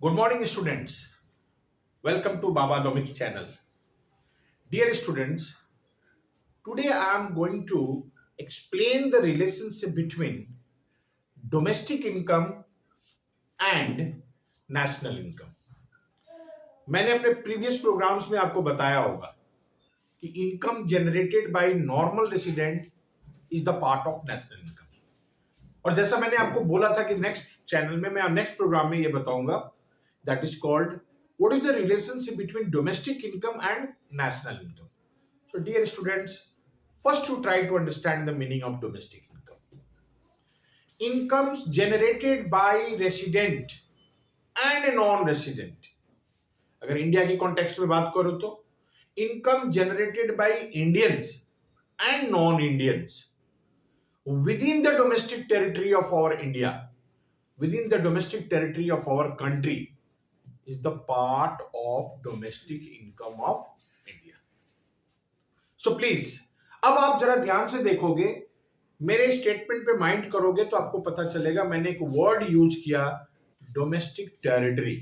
Good morning, students. Welcome to Baba Domic's channel. Dear students, today I am going to explain the relationship between domestic income and national income. मैंने अपने previous programmes में आपको बताया होगा कि income generated by normal resident is the part of national income. और जैसा मैंने आपको बोला था कि नेक्स्ट चैनल में मैं नेक्स्ट प्रोग्राम में ये बताऊंगा, that is called what is the relationship between domestic income and national income. So dear students, first you try to understand the meaning of domestic income. Incomes generated by resident and non-resident. अगर India की context में बात करो तो income generated by Indians and non Indians within the domestic territory of our India, within the domestic territory of our country is the part of domestic income of India. So please, अब आप जरा ध्यान से देखोगे, मेरे statement पे mind करोगे तो आपको पता चलेगा मैंने एक वर्ड यूज किया, domestic territory.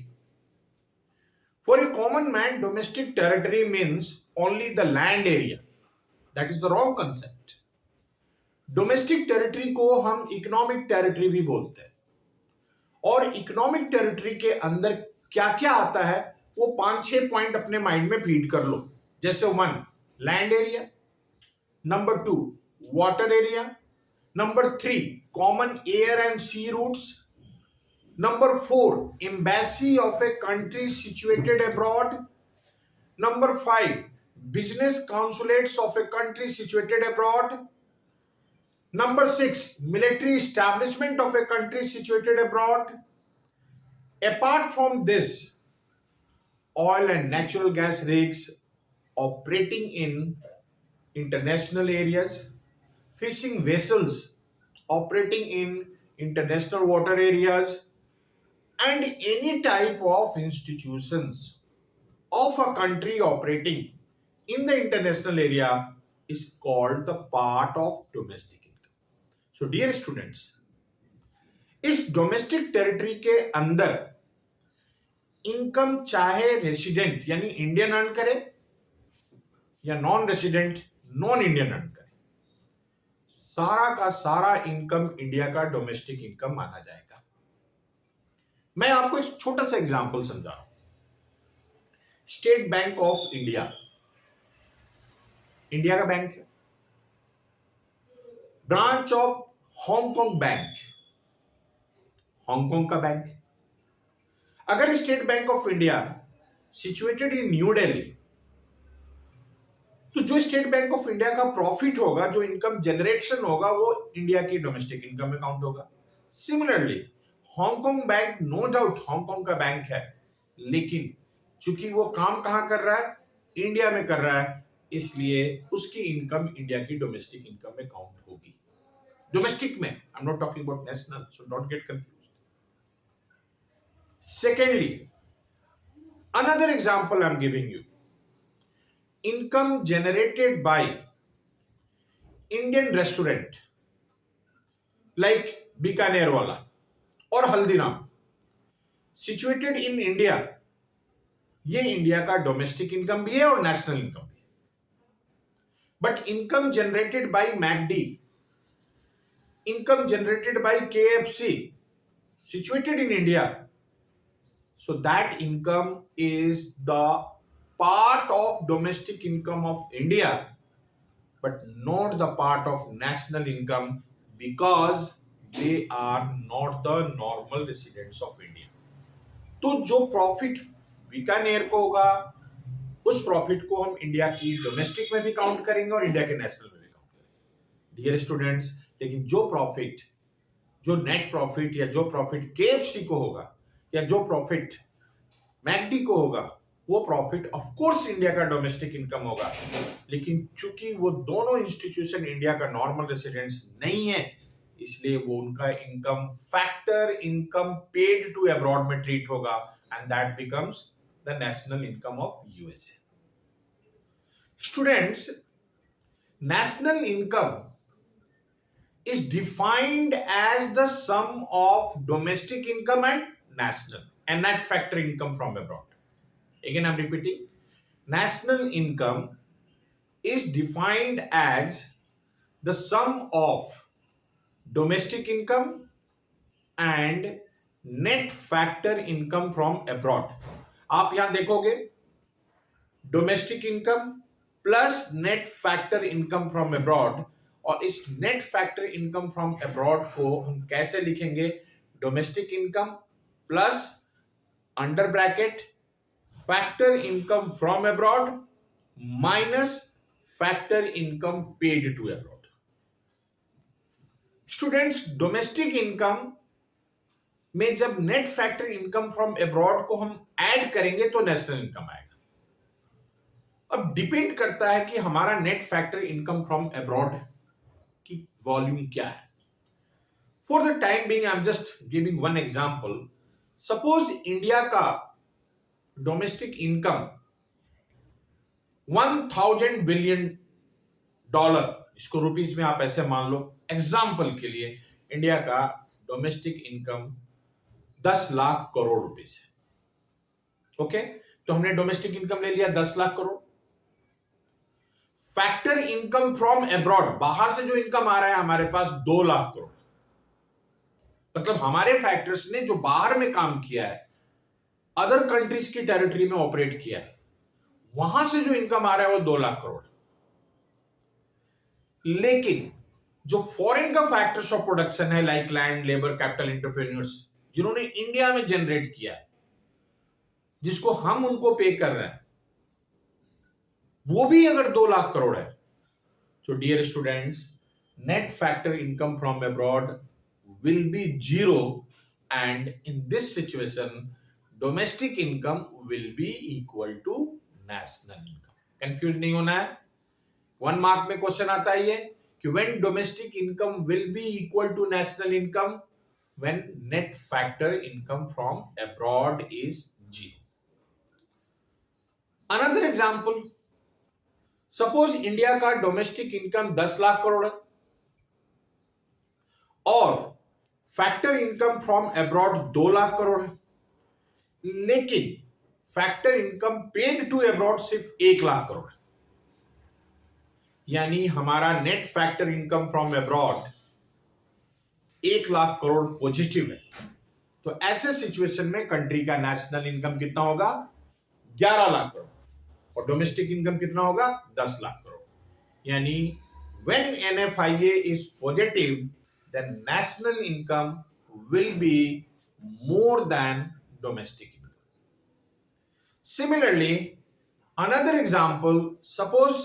For a common man domestic territory means only the land area. That is the wrong concept. Domestic territory को हम इकोनॉमिक टेरिटरी भी बोलते हैं. और इकोनॉमिक टेरिटरी के अंदर क्या क्या आता है वो 5-6 पॉइंट अपने माइंड में फीड कर लो. जैसे 1, land area. Number 2, water area. Number 3, common air and sea routes. Number 4, embassy of a country situated abroad. Number 5, business consulates of a country situated abroad. Number 6, military establishment of a country situated abroad. Apart from this, oil and natural gas rigs operating in international areas, fishing vessels operating in international water areas, and any type of institutions of a country operating in the international area is called the part of domestic income. So dear students, इस domestic territory के अंदर income चाहे resident यानी Indian earn करे या non resident non Indian earn करे, सारा का सारा इनकम इंडिया का डोमेस्टिक इनकम माना जाएगा. मैं आपको एक छोटा सा एग्जांपल समझा रहा हूं. State Bank of India, India का बैंक है. Branch of Hong Kong bank, Hong Kong का बैंक. अगर State Bank of India situated in New Delhi, तो जो स्टेट बैंक ऑफ इंडिया का प्रॉफिट होगा, जो इनकम जनरेशन होगा, वो इंडिया की डोमेस्टिक इनकम में काउंट होगा. Similarly Hong Kong bank, no doubt Hong Kong का बैंक है, लेकिन चूंकि वो काम कहां कर रहा है, इंडिया में कर रहा है, इसलिए उसकी इनकम इंडिया की डोमेस्टिक इनकम में काउंट होगी. Domestic में, I'm not talking about national, so don't get confused. Secondly, another example I'm giving you. Income generated by Indian restaurant like Bikaner wala or Haldiram, situated in India. ये India का domestic income भी है और national income भी. But income generated by McD, income generated by KFC situated in India, so that income is the part of domestic income of India but not the part of national income because they are not the normal residents of India. तो जो profit Bikaner को होगा, उस profit को हम India की domestic में भी काउंट करेंगे और इंडिया के नेशनल में भी काउंट करेंगे. डियर स्टूडेंट्स, लेकिन जो प्रॉफिट, जो नेट प्रॉफिट या जो प्रॉफिट केएफसी को होगा या जो प्रॉफिट मैकडी को होगा, वो प्रॉफिट ऑफ कोर्स इंडिया का डोमेस्टिक इनकम होगा. लेकिन चूंकि वो दोनों इंस्टीट्यूशन इंडिया का नॉर्मल रेसिडेंट्स नहीं है, इसलिए वो उनका income factor income paid to abroad में ट्रीट होगा and that becomes the national income of USA. Students, national income is defined as the sum of domestic income and national. and net factor income from abroad. Again, I'm repeating. National income is defined as the sum of domestic income and net factor income from abroad. आप यहां देखोगे domestic income plus net factor income from abroad, और इस net factor income from abroad को हम कैसे लिखेंगे? Domestic income plus under bracket factor income from abroad minus factor income paid to abroad. Students, domestic income में जब net factor income from abroad को हम ऐड करेंगे तो नेशनल इनकम आएगा. अब डिपेंड करता है कि हमारा net factor income from abroad की वॉल्यूम क्या है. For the time being I am just giving one example. Suppose India का डोमेस्टिक इनकम 1000 बिलियन डॉलर, इसको रुपीस में आप ऐसे मान लो एग्जांपल के लिए, इंडिया का domestic income 10 lakh crore rupees है. ओके, तो हमने डोमेस्टिक इनकम ले लिया 10 lakh crore. Factor income from abroad, बाहर से जो इनकम आ रहा है हमारे पास 2 लाख करोड़. मतलब हमारे फैक्टर्स ने जो बाहर में काम किया है, अदर कंट्रीज की टेरिटरी में ऑपरेट किया है, वहां से जो इनकम आ रहा है वो 2 लाख करोड़. लेकिन जो फॉरेन का फैक्टर्स ऑफ प्रोडक्शन है, like land, labour, capital, entrepreneurs, जिन्होंने इंडिया में जनरेट किया है, जिसको हम उनको पे कर रहे हैं, वो भी अगर 2 लाख करोड़ है, तो dear students, net factor income from abroad will be zero, and in this situation domestic income will be equal to national income. Confuse नहीं होना है. 1 मार्क में क्वेश्चन आता है ये कि when domestic income will be equal to national income when net factor income from abroad is zero. Another example, suppose India का domestic income 10 lakh crore है और factor income from abroad 2 lakh crore है, लेकिन factor income paid to abroad सिर्फ 1 लाख करोड़ है. यानी हमारा net factor income from abroad 1 lakh crore positive है. तो ऐसे सिचुएशन में कंट्री का नेशनल इनकम कितना होगा? 11 लाख करोड़, और डोमेस्टिक इनकम कितना होगा? 10 लाख करोड़. यानी when NFIA is positive, then national income will be more than domestic income. Similarly, another example, suppose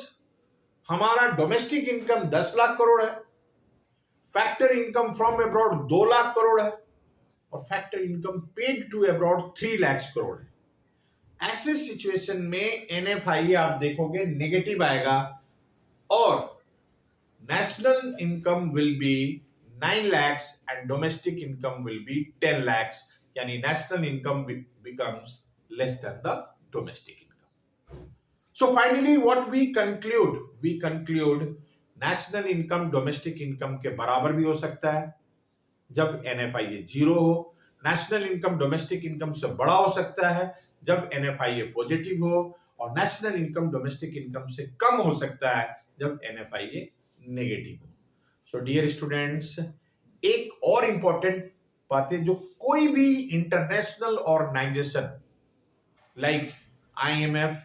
हमारा डोमेस्टिक इनकम 10 लाख करोड़ है, factor income from abroad 2 lakh crore है, और factor income paid to abroad 3 lakh crore है. ऐसे सिचुएशन में NFIA आप देखोगे नेगेटिव आएगा, और national income will be 9 lakhs and domestic income will be 10 lakhs. Yani national income becomes less than the domestic income. So finally what we conclude? We conclude national income domestic income के बराबर भी हो सकता है जब NFIA 0 हो. national income domestic income से बड़ा हो सकता है जब NFIA पॉजिटिव हो, और national income domestic income से कम हो सकता है जब NFIA नेगेटिव हो. सो डियर स्टूडेंट्स, एक और इंपॉर्टेंट बात है, जो कोई भी international organisation like IMF,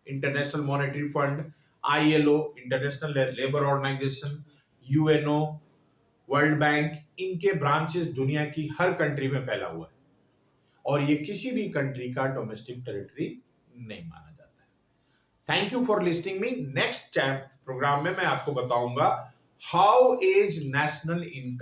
international monetary fund, ILO, international labour organisation, UNO, world bank, इनके ब्रांचेस दुनिया की हर कंट्री में फैला हुआ है, और ये किसी भी कंट्री का डोमेस्टिक टेरिटरी नहीं माना जाता है. Thank you for listening me. Next programme में मैं आपको बताऊंगा हाउ इज नेशनल इनकम